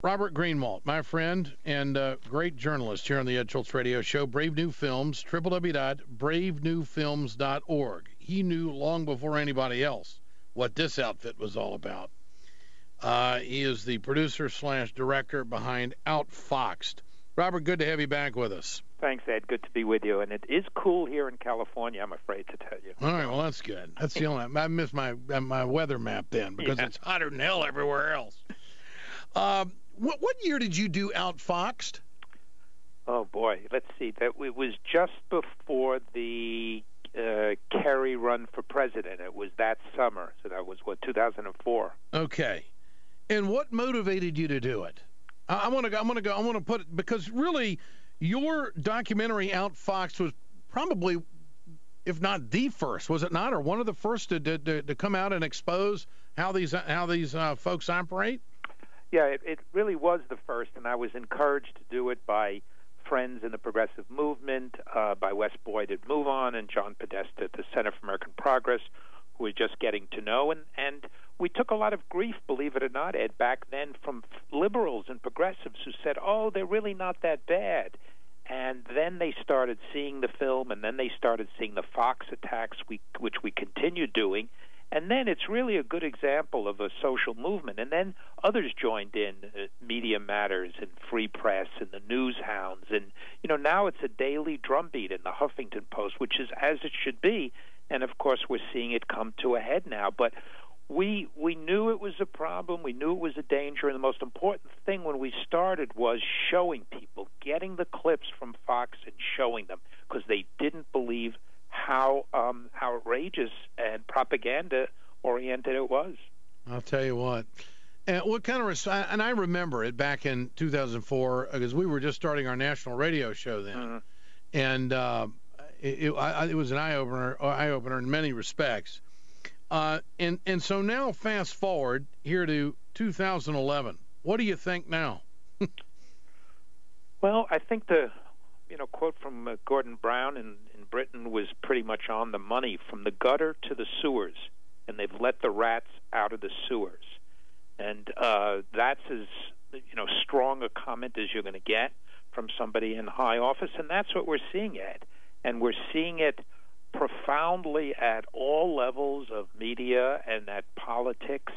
Robert Greenwald, my friend and great journalist here on the Ed Schultz Radio Show. Brave New Films, www.bravenewfilms.org. He knew long before anybody else what this outfit was all about. He is the producer/director behind Outfoxed. Robert, good to have you back with us. Thanks, Ed. Good to be with you. And it is cool here in California, I'm afraid to tell you. All right, well, that's good. That's the only. I missed my weather map then because It's hotter than hell everywhere else. What year did you do Outfoxed? Oh, boy. Let's see. It was just before the Kerry run for president. It was that summer. So that was, 2004. Okay. And what motivated you to do it? I want to put it, because really your documentary Outfoxed was probably, if not the first, was it not, or one of the first to come out and expose how these folks operate? Yeah, it really was the first, and I was encouraged to do it by friends in the progressive movement, by Wes Boyd at Move On and John Podesta at the Center for American Progress, who were just getting to know. And we took a lot of grief, believe it or not, Ed, back then from liberals and progressives who said, oh, they're really not that bad. And then they started seeing the film, and then they started seeing the Fox attacks, which we continued doing. And then it's really a good example of a social movement. And then others joined in, Media Matters and Free Press and the News Hounds. And, now it's a daily drumbeat in the Huffington Post, which is as it should be. And, of course, we're seeing it come to a head now. But we knew it was a problem. We knew it was a danger. And the most important thing when we started was showing people, getting the clips from Fox and showing them, because they didn't believe how outrageous and propaganda-oriented it was. I'll tell you what. And what kind of and I remember it back in 2004 because we were just starting our national radio show then, and it was an eye opener in many respects. And so now fast forward here to 2011. What do you think now? Well, I think the quote from Gordon Brown in Britain was pretty much on the money, from the gutter to the sewers, and they've let the rats out of the sewers. And that's as strong a comment as you're going to get from somebody in high office, and that's what we're seeing, Ed. And we're seeing it profoundly at all levels of media and at politics,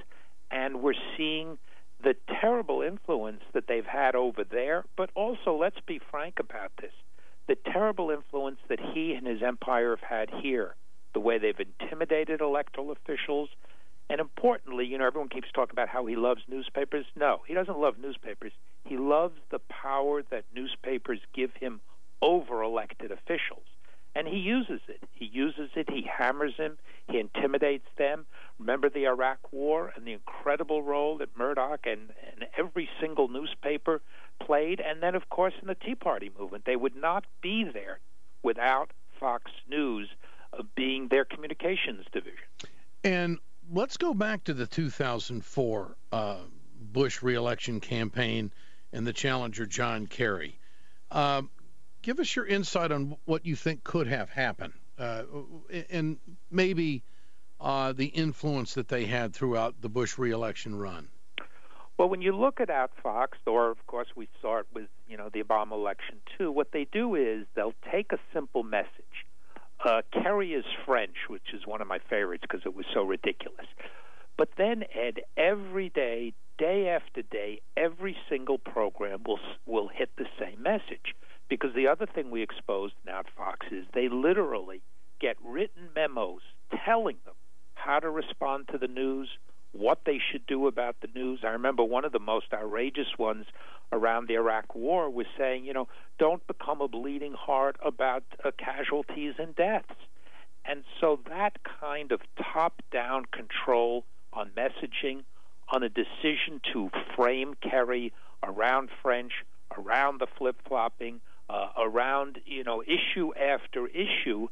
and we're seeing the terrible influence that they've had over there, but also, let's be frank about this, the terrible influence that he and his empire have had here, the way they've intimidated electoral officials. And importantly, everyone keeps talking about how he loves newspapers. No, he doesn't love newspapers. He loves the power that newspapers give him over elected officials. And he uses it. He hammers them. He intimidates them. Remember the Iraq War and the incredible role that Murdoch and every single newspaper played. And then, of course, in the Tea Party movement. They would not be there without Fox News being their communications division. And let's go back to the 2004 Bush re-election campaign and the challenger, John Kerry. Give us your insight on what you think could have happened, and maybe the influence that they had throughout the Bush re-election run. Well, when you look at Outfoxed, or of course we saw it with the Obama election too, what they do is they'll take a simple message. Kerry is French, which is one of my favorites because it was so ridiculous. But then, Ed, every day, day after day, every single program will hit the same message. Because the other thing we exposed in Outfox is they literally get written memos telling them how to respond to the news, what they should do about the news. I remember one of the most outrageous ones around the Iraq War was saying, don't become a bleeding heart about casualties and deaths. And so that kind of top-down control on messaging, on a decision to frame Kerry around French, around the flip-flopping, around, issue after issue,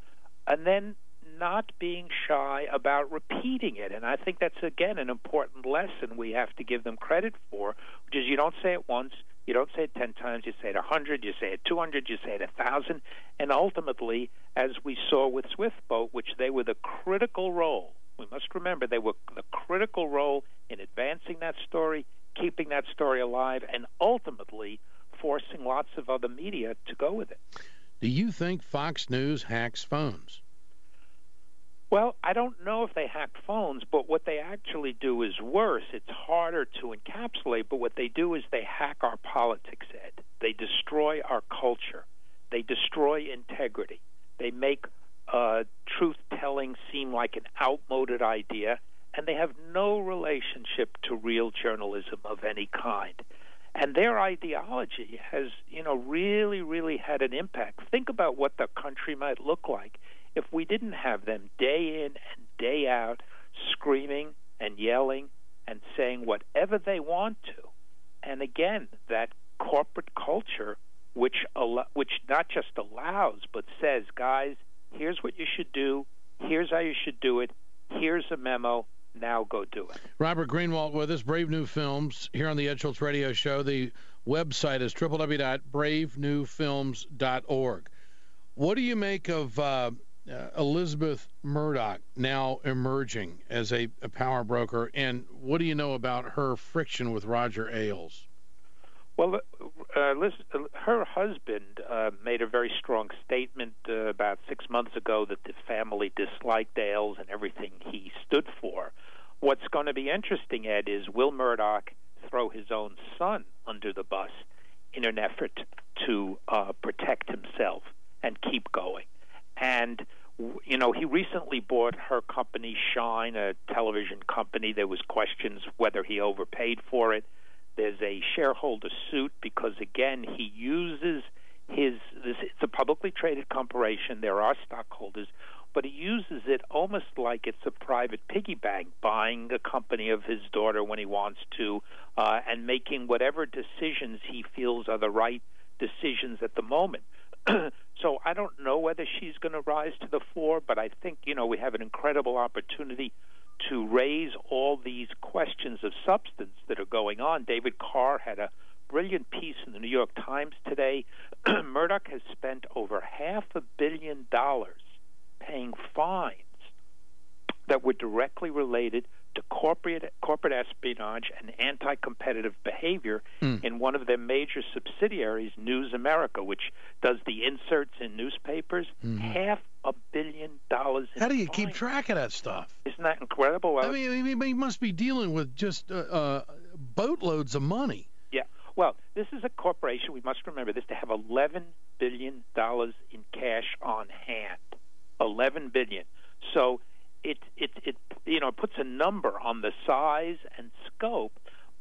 and then not being shy about repeating it. And I think that's, again, an important lesson we have to give them credit for, which is you don't say it once, you don't say it 10 times, you say it 100, you say it 200, you say it 1,000, and ultimately, as we saw with Swiftboat, which they were the critical role, we must remember they were the critical role in advancing that story, keeping that story alive and ultimately forcing lots of other media to go with it. Do you think Fox News hacks phones? Well, I don't know if they hack phones, but what they actually do is worse. It's harder to encapsulate, but what they do is they hack our politics, Ed. They destroy our culture. They destroy integrity. They make truth-telling seem like an outmoded idea, and they have no relationship to real journalism of any kind. And their ideology has, really, really had an impact. Think about what the country might look like if we didn't have them day in and day out screaming and yelling and saying whatever they want to. And again, that corporate culture, which not just allows but says, guys, here's what you should do, here's how you should do it, here's a memo, now go do it. Robert Greenwald with us, Brave New Films, here on the Ed Schultz Radio Show. The website is www.bravenewfilms.org. What do you make of Elizabeth Murdoch now emerging as a power broker, and what do you know about her friction with Roger Ailes? Well, her husband made a very strong statement about 6 months ago that the family disliked Ailes and everything he stood for. What's going to be interesting, Ed, is will Murdoch throw his own son under the bus in an effort to protect himself and keep going? And, he recently bought her company, Shine, a television company. There was questions whether he overpaid for it. There's a shareholder suit because, again, he uses it's a publicly traded corporation. There are stockholders, but he uses it almost like it's a private piggy bank, buying a company of his daughter when he wants to, and making whatever decisions he feels are the right decisions at the moment. So I don't know whether she's going to rise to the fore, but I think, we have an incredible opportunity to raise all these questions of substance that are going on. David Carr had a brilliant piece in the New York Times today. Murdoch has spent over $500 million paying fines that were directly related to corporate espionage and anti-competitive behavior in one of their major subsidiaries, News America, which does the inserts in newspapers. $500 million in How do you fines. keep track of that stuff? Isn't that incredible? I mean, he must be dealing with just boatloads of money. Yeah. Well, this is a corporation. We must remember this, to have $11 billion in cash on hand. $11 billion. So it puts a number on the size and scope,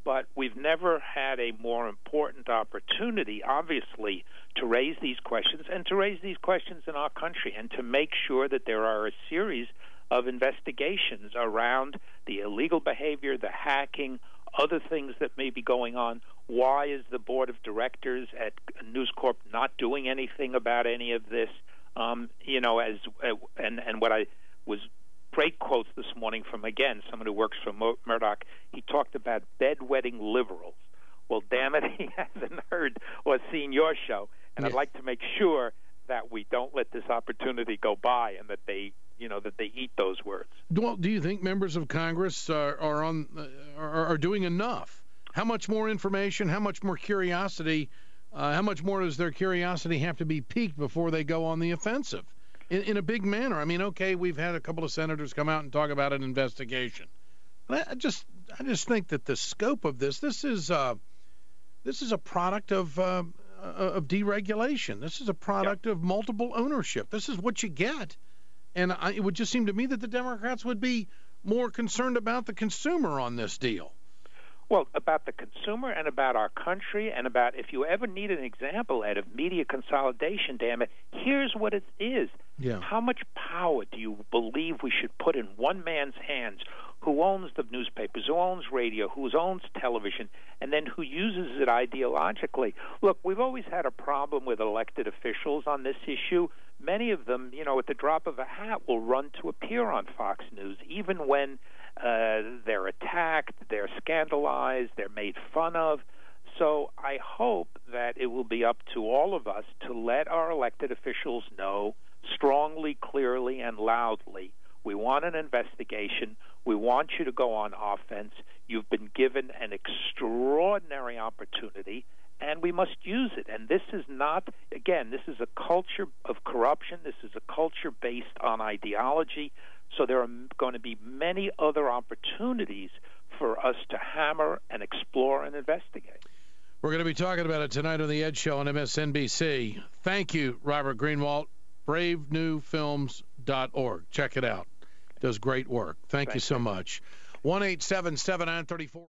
but we've never had a more important opportunity, obviously, to raise these questions and to raise these questions in our country and to make sure that there are a series of investigations around the illegal behavior, the hacking, other things that may be going on. Why is the board of directors at News Corp not doing anything about any of this? And what I was great quotes this morning from, again, someone who works for Murdoch. He talked about bedwetting liberals. Well, damn it, he hasn't heard or seen your show, and I'd like to make sure that we don't let this opportunity go by and that they eat those words. Well, do you think members of Congress are doing enough? How much more information? How much more curiosity? How much more does their curiosity have to be piqued before they go on the offensive in a big manner? I mean, okay, we've had a couple of senators come out and talk about an investigation. But I just think that the scope of this is a product of deregulation. This is a product of multiple ownership. This is what you get. And it would just seem to me that the Democrats would be more concerned about the consumer on this deal. Well, about the consumer and about our country and about, if you ever need an example, Ed, of media consolidation, damn it, here's what it is. Yeah. How much power do you believe we should put in one man's hands who owns the newspapers, who owns radio, who owns television, and then who uses it ideologically? Look, we've always had a problem with elected officials on this issue. Many of them, at the drop of a hat, will run to appear on Fox News, even when they're attacked, they're scandalized, they're made fun of. So I hope that it will be up to all of us to let our elected officials know strongly, clearly, and loudly, we want an investigation. We want you to go on offense. You've been given an extraordinary opportunity, and we must use it. And this is not, again, this is a culture of corruption. This is a culture based on ideology. So there are going to be many other opportunities for us to hammer and explore and investigate. We're going to be talking about it tonight on The Ed Show on MSNBC. Thank you, Robert Greenwald. BraveNewFilms.org. Check it out. Does great work. Thank you so much. 1-877-934.